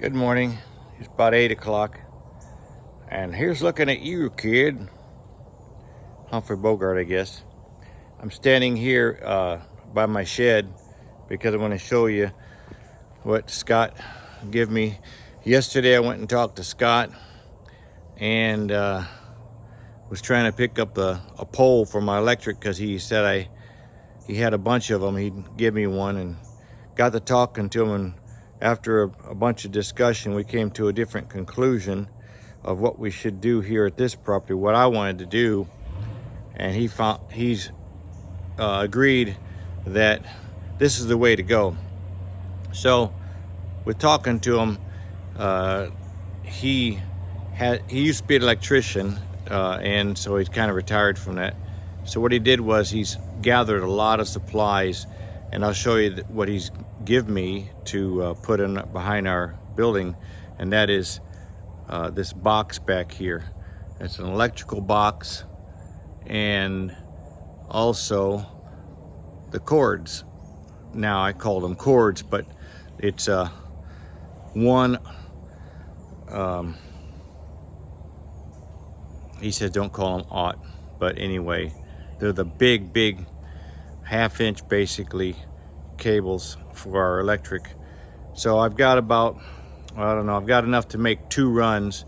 Good morning. It's about 8 o'clock. And here's looking at you, kid. Humphrey Bogart, I guess. I'm standing here by my shed because I want to show you what Scott gave me. Yesterday I went and talked to Scott and was trying to pick up a pole for my electric because he said he had a bunch of them. He'd give me one, and got to talking to him, and after a bunch of discussion, we came to a different conclusion of what we should do here at this property, what I wanted to do. And he's agreed that this is the way to go. So with talking to him, he used to be an electrician, and so he's kind of retired from that. So what he did was he's gathered a lot of supplies, and I'll show you what he's give me to put in behind our building, and that is this box back here. It's an electrical box, and also the cords. Now I call them cords, but it's one. He said don't call them aught, but anyway, they're the big half-inch basically cables for our electric. So I've got about, I don't know, I've got enough to make 2 runs,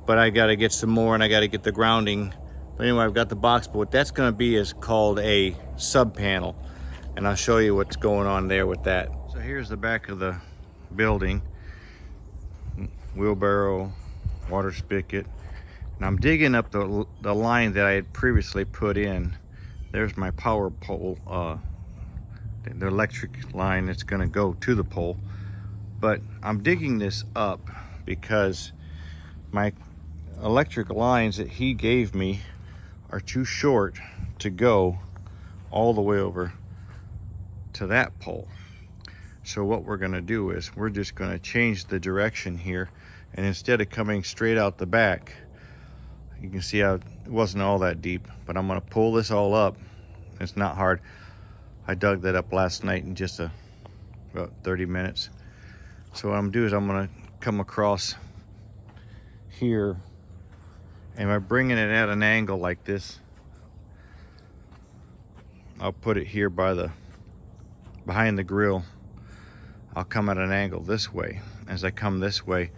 but I got to get some more, and I got to get the grounding. But anyway, I've got the box, but what that's going to be is called a sub panel, and I'll show you what's going on there with that. So here's the back of the building. Wheelbarrow, water spigot, and I'm digging up the line that I had previously put in. There's my power pole, the electric line that's going to go to the pole. But I'm digging this up because my electric lines that he gave me are too short to go all the way over to that pole. So what we're going to do is we're just going to change the direction here, and instead of coming straight out the back, you can see how it wasn't all that deep, but I'm going to pull this all up. It's not hard. I dug that up last night in just about 30 minutes. So what I'm gonna do is I'm gonna come across here, and by bringing it at an angle like this, I'll put it here behind the grill. I'll come at an angle this way. As I come this way,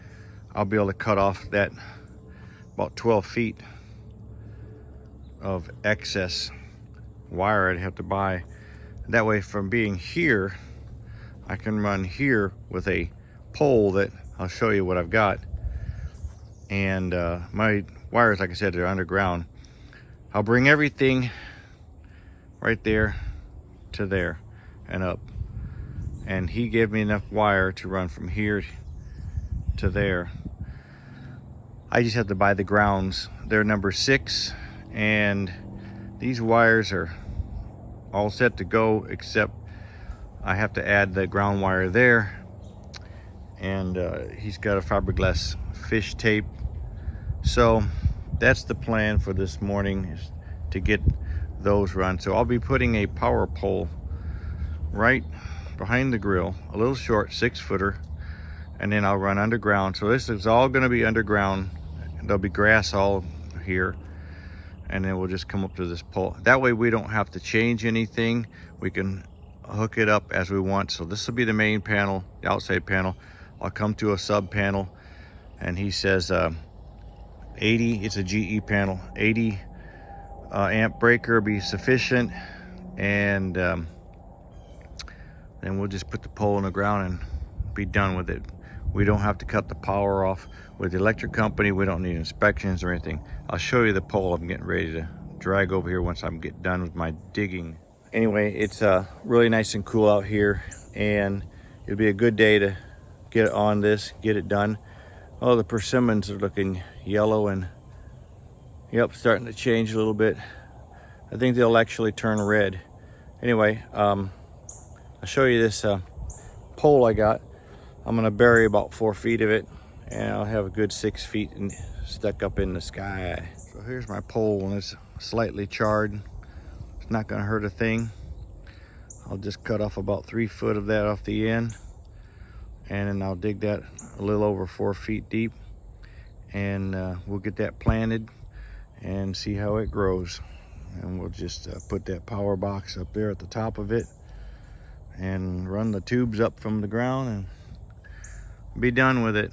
I'll be able to cut off that about 12 feet of excess wire I'd have to buy. That way, from being here, I can run here with a pole that I'll show you what I've got. And my wires, like I said, they're underground. I'll bring everything right there to there and up. And he gave me enough wire to run from here to there. I just have to buy the grounds. They're number 6, and these wires are all set to go, except I have to add the ground wire there. And he's got a fiberglass fish tape. So that's the plan for this morning, is to get those run. So I'll be putting a power pole right behind the grill, a little short 6-footer, and then I'll run underground. So this is all going to be underground. There'll be grass all here, and then we'll just come up to this pole. That way we don't have to change anything. We can hook it up as we want. So this will be the main panel, the outside panel. I'll come to a sub panel, and he says 80, it's a GE panel, 80 amp breaker will be sufficient. And then we'll just put the pole in the ground and be done with it. We don't have to cut the power off. With the electric company, we don't need inspections or anything. I'll show you the pole I'm getting ready to drag over here once I'm done with my digging. Anyway, it's really nice and cool out here, and it'll be a good day to get on this, get it done. Oh, the persimmons are looking yellow, and yep, starting to change a little bit. I think they'll actually turn red. Anyway, I'll show you this pole I got. I'm gonna bury about 4 feet of it, and I'll have a good 6 feet stuck up in the sky. So here's my pole, and it's slightly charred. It's not gonna hurt a thing. I'll just cut off about 3 foot of that off the end, and then I'll dig that a little over 4 feet deep, and we'll get that planted and see how it grows. And we'll just put that power box up there at the top of it and run the tubes up from the ground and be done with it.